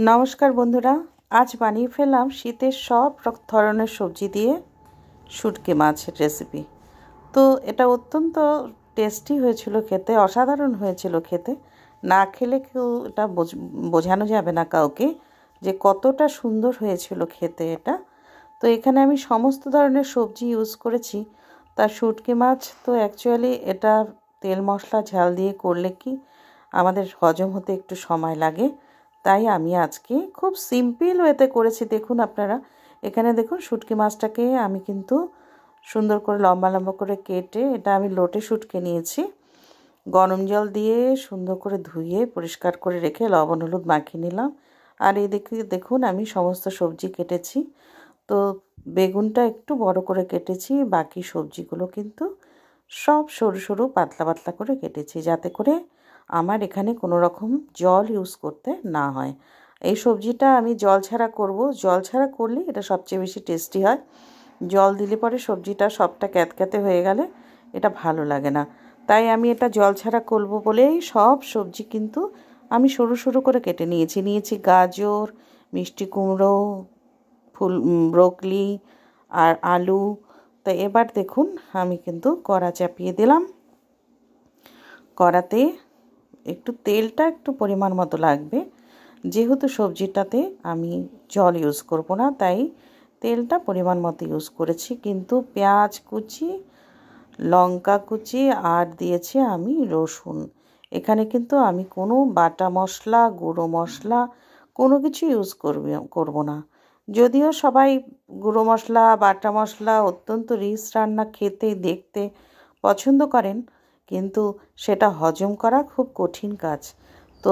নমস্কার বন্ধুরা, আজ বানিয়ে ফেললাম শীতের সব ধরনের সবজি দিয়ে শুটকি মাছের রেসিপি। তো এটা অত্যন্ত টেস্টি হয়েছিল খেতে, অসাধারণ হয়েছিল খেতে। না খেলে কেউ এটা বোঝানো যাবে না কাউকে যে কতটা সুন্দর হয়েছিল খেতে এটা। তো এখানে আমি সমস্ত ধরনের সবজি ইউজ করেছি। তার শুটকি মাছ তো অ্যাকচুয়ালি এটা তেল মশলা ঝাল দিয়ে করলে কি আমাদের হজম হতে একটু সময় লাগে, তাই আমি আজকে খুব সিম্পল ওয়েতে করেছি। দেখুন আপনারা এখানে দেখুন, শুটকি মাছটাকে আমি কিন্তু সুন্দর করে লম্বা লম্বা করে কেটে, এটা আমি লোটে শুটকি নিয়েছি, গরম জল দিয়ে সুন্দর করে ধুয়ে পরিষ্কার করে রেখে লবণ হলুদ মাখিয়ে নিলাম। আর এদিকে দেখুন আমি সমস্ত সবজি কেটেছি। তো বেগুনটা একটু বড় করে কেটেছি, বাকি সবজিগুলো কিন্তু সব সরু সরু পাতলা পাতলা করে কেটেছি, যাতে করে আমার এখানে কোনো রকম জল ইউজ করতে না হয়। এই সবজিটা আমি জল ছাড়া করব, জল ছাড়া করলে এটা সবচেয়ে বেশি টেস্টি হয়। জল দিলে পরে সবজিটা সবটা ক্যাতক্যাতে হয়ে গেলে এটা ভালো লাগে না, তাই আমি এটা জল ছাড়া করব বলেই সব সবজি কিন্তু আমি সরু সরু করে কেটে নিয়েছি গাজর, মিষ্টি কুমড়ো, ব্রোকলি আর আলু। তো এবার দেখুন আমি কিন্তু কড়া চাপিয়ে দিলাম। কড়াতে একটু তেলটা একটু পরিমাণ মতো লাগবে, যেহেতু সবজিটাতে আমি জল ইউজ করব না, তাই তেলটা পরিমাণ মতো ইউজ করেছি। কিন্তু পেঁয়াজ কুচি, লঙ্কা কুচি আর দিয়েছি আমি রসুন। এখানে কিন্তু আমি কোনো বাটা মশলা, গুঁড়ো মশলা কোনো কিছু ইউজ করব না। যদিও সবাই গুঁড়ো মশলা, বাটা মশলা অত্যন্ত রিচ রান্না খেতে দেখতে পছন্দ করেন, কিন্তু সেটা হজম করা খুব কঠিন কাজ। তো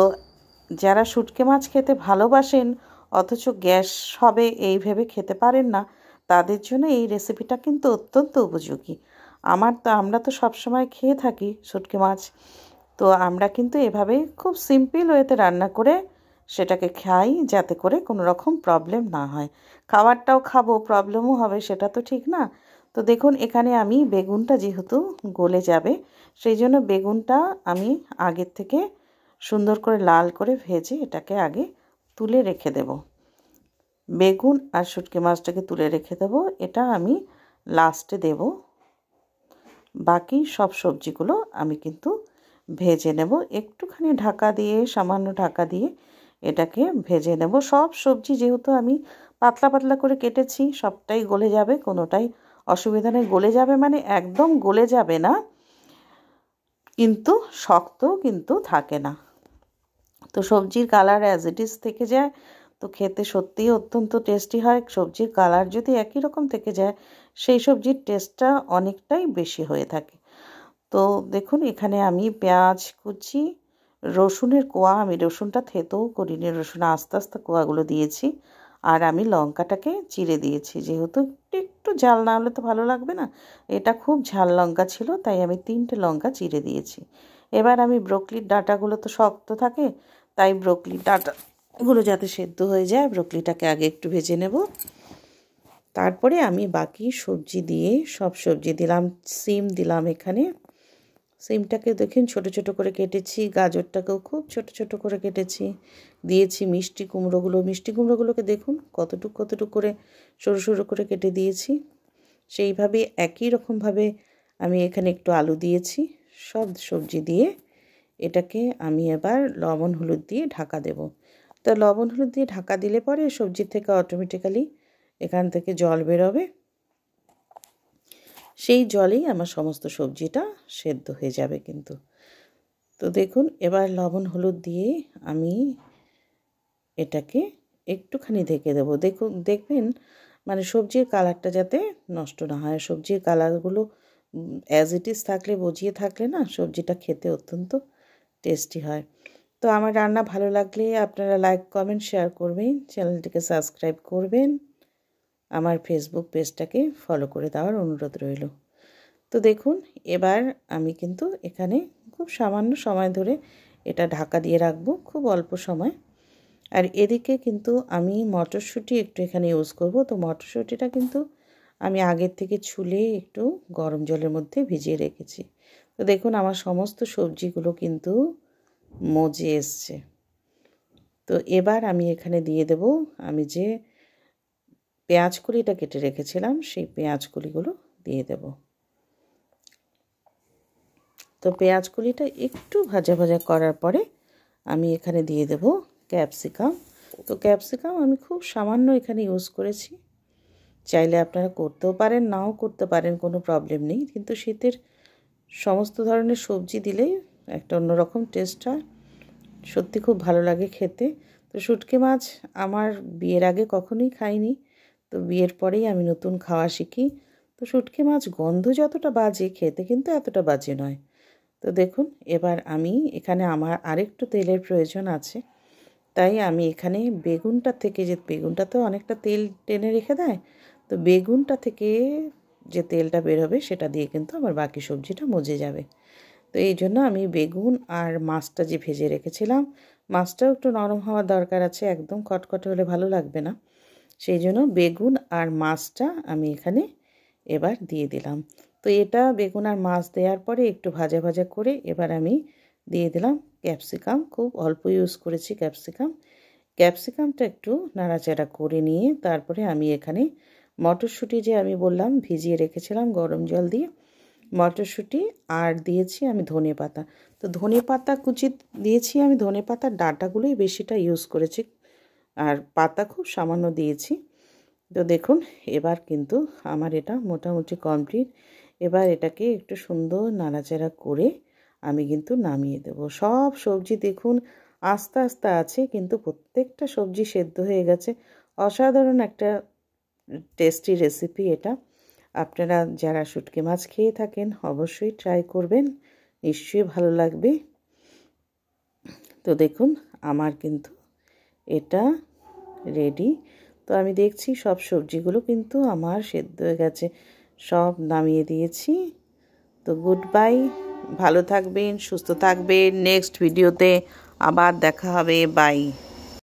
যারা শুটকি মাছ খেতে ভালোবাসেন অথচ গ্যাস হবে এই ভেবে খেতে পারেন না, তাদের জন্য এই রেসিপিটা কিন্তু অত্যন্ত উপযোগী। আমরা তো সবসময় খেয়ে থাকি শুটকি মাছ, তো আমরা কিন্তু এভাবে খুব সিম্পল ওয়েতে রান্না করে সেটাকে খাই, যাতে করে কোনো রকম প্রবলেম না হয়। খাবারটাও খাবো, প্রবলেমও হবে, সেটা তো ঠিক না। তো দেখুন এখানে আমি বেগুনটা যেহেতু গলে যাবে, সেই জন্য বেগুনটা আমি আগের থেকে সুন্দর করে লাল করে ভেজে এটাকে আগে তুলে রেখে দেব। বেগুন আর শুটকি মাছটাকে তুলে রেখে দেব, এটা আমি লাস্টে দেব। বাকি সব সবজিগুলো আমি কিন্তু ভেজে নেব, একটুখানি ঢাকা দিয়ে, সামান্য ঢাকা দিয়ে এটাকে ভেজে নেব। সব সবজি যেহেতু আমি পাতলা পাতলা করে কেটেছি, সবটাই গলে যাবে, কোনোটাই অসুবিধা নেই। গলে যাবে মানে একদম গলে যাবে না, কিন্তু শক্তও কিন্তু থাকে না। তো সবজির কালার অ্যাজ ইট ইজ থেকে যায়, তো খেতে সত্যিই অত্যন্ত টেস্টি হয়। সবজির কালার যদি একই রকম থেকে যায়, সেই সবজির টেস্টটা অনেকটাই বেশি হয়ে থাকে। তো দেখুন এখানে আমি পেঁয়াজ কুচি, রসুনের কোয়া, আমি রসুনটা থেতেও করিনি, রসুন আস্তে আস্তে কোয়াগুলো দিয়েছি। আর আমি লঙ্কাটাকে চিড়ে দিয়েছি, যেহেতু একটু ঝাল না হলে তো ভালো লাগবে না। এটা খুব ঝাল লঙ্কা ছিল, তাই আমি 3টে লঙ্কা চিড়ে দিয়েছি। এবার আমি ব্রোকলির ডাঁটাগুলো তো শক্ত থাকে, তাই ব্রোকলির ডাঁটাগুলো যাতে সেদ্ধ হয়ে যায়, ব্রোকলিটাকে আগে একটু ভেজে নেব। তারপরে আমি বাকি সবজি দিয়ে, সব সবজি দিলাম। সিম দিলাম, এখানে সিমটাকে দেখুন ছোট ছোট করে কেটেছি, গাজরটাকেও খুব ছোট ছোট করে কেটেছি, দিয়েছি মিষ্টি কুমড়োগুলোকে দেখুন কতটুকু করে সরু সরু করে কেটে দিয়েছি। সেইভাবে একই রকমভাবে আমি এখানে একটু আলু দিয়েছি। সব সবজি দিয়ে এটাকে আমি এবার লবণ হলুদ দিয়ে ঢাকা দেব। তো লবণ হলুদ দিয়ে ঢাকা দিলে পরে সবজি থেকে অটোমেটিক্যালি এখান থেকে জল বেরোবে, সেই জলেই আমার সমস্ত সবজিটা সেদ্ধ হয়ে যাবে কিন্তু। তো দেখুন এবার লবণ হলুদ দিয়ে আমি এটাকে একটুখানি ঢেকে দেবো। দেখবেন মানে সবজির কালারটা যাতে নষ্ট না হয়। সবজির কালারগুলো অ্যাজ ইট ইজ থাকলে, বজিয়ে থাকলে না সবজিটা খেতে অত্যন্ত টেস্টি হয়। তো আমার রান্না ভালো লাগলে আপনারা লাইক, কমেন্ট, শেয়ার করবেন, চ্যানেলটিকে সাবস্ক্রাইব করবেন, আমার ফেসবুক পেজটাকে ফলো করে দেওয়ার অনুরোধ রইল। তো দেখুন এবার আমি কিন্তু এখানে খুব সামান্য সময় ধরে এটা ঢাকা দিয়ে রাখবো, খুব অল্প সময়। আর এদিকে কিন্তু আমি মটরশুঁটি একটু এখানে ইউজ করব। তো মটরশুঁটিটা কিন্তু আমি আগের থেকে ছুলে একটু গরম জলের মধ্যে ভিজিয়ে রেখেছি। তো দেখুন আমার সমস্ত সবজিগুলো কিন্তু মজে এসছে। তো এবার আমি এখানে দিয়ে দেব আমি যে পেঁয়াজ কলিটা কেটে রেখেছিলাম সেই পেঁয়াজ কলিগুলো দিয়ে দেব। তো পেঁয়াজ কলিটা একটু ভাজা ভাজা করার পরে আমি এখানে দিয়ে দেব ক্যাপসিকাম। তো ক্যাপসিকাম আমি খুব সামান্য এখানে ইউজ করেছি, চাইলে আপনারা করতেও পারেন নাও করতে পারেন, কোনো প্রবলেম নেই। কিন্তু শীতের সমস্ত ধরনের সবজি দিলেই একটা অন্যরকম টেস্ট হয়, সত্যি খুব ভালো লাগে খেতে। তো শুটকি মাছ আমার বিয়ের আগে কখনোই খাইনি, তো বিয়ের পরেই আমি নতুন খাওয়া শিখি। তো শুটকি মাছ গন্ধ যতটা বাজে, খেতে কিন্তু এতটা বাজে নয়। তো দেখুন এবার আমি এখানে আমার আরেকটু তেলের প্রয়োজন আছে, তাই আমি এখানে বেগুনটা থেকে, যে বেগুনটা তো অনেকটা তেল টেনে রেখে দেয়, তো বেগুনটা থেকে যে তেলটা বের হবে সেটা দিয়ে কিন্তু আমার বাকি সবজিটা মজে যাবে। তো এই জন্য আমি বেগুন আর মাছটা যে ভেজে রেখেছিলাম, মাছটাও একটু নরম হওয়ার দরকার আছে, একদম খটখটে হলে ভালো লাগবে না। সেই জন্য বেগুন আর মাছটা আমি এখানে এবার দিয়ে দিলাম। তো এটা বেগুন আর মাছ দেওয়ার পরে একটু ভাজা ভাজা করে এবার আমি দিয়ে দিলাম ক্যাপসিকাম। খুব অল্প ইউজ করেছি ক্যাপসিকাম। ক্যাপসিকামটা একটু নাড়াচাড়া করে নিয়ে তারপরে আমি এখানে মটরশুঁটি যে আমি বললাম ভিজিয়ে রেখেছিলাম গরম জল দিয়ে, মটরশুঁটি আর দিয়েছি আমি ধনেপাতা। তো ধনেপাতা কুচি দিয়েছি আমি, ধনেপাতার ডাঁটাগুলোই বেশিটা ইউজ করেছি, আর পাতা খুব সামান্য দিয়েছি। তো দেখুন এবার কিন্তু আমার এটা মোটামুটি কমপ্লিট। এবার এটাকে একটু সুন্দর নাড়াচাড়া করে আমি কিন্তু নামিয়ে দেব। সব সবজি দেখুন আস্তে আস্তে আছে, কিন্তু প্রত্যেকটা সবজি সেদ্ধ হয়ে গেছে। অসাধারণ একটা টেস্টি রেসিপি এটা। আপনারা যারা শুটকি মাছ খেয়ে থাকেন অবশ্যই ট্রাই করবেন, নিশ্চয়ই ভালো লাগবে। তো দেখুন আমার কিন্তু এটা রেডি। তো আমি দেখছি সব সবজিগুলো কিন্তু আমার সেদ্ধ হয়ে গেছে, সব নামিয়ে দিয়েছি। তো গুড বাই, ভালো থাকবেন, সুস্থ থাকবেন, নেক্সট ভিডিওতে আবার দেখা হবে, বাই।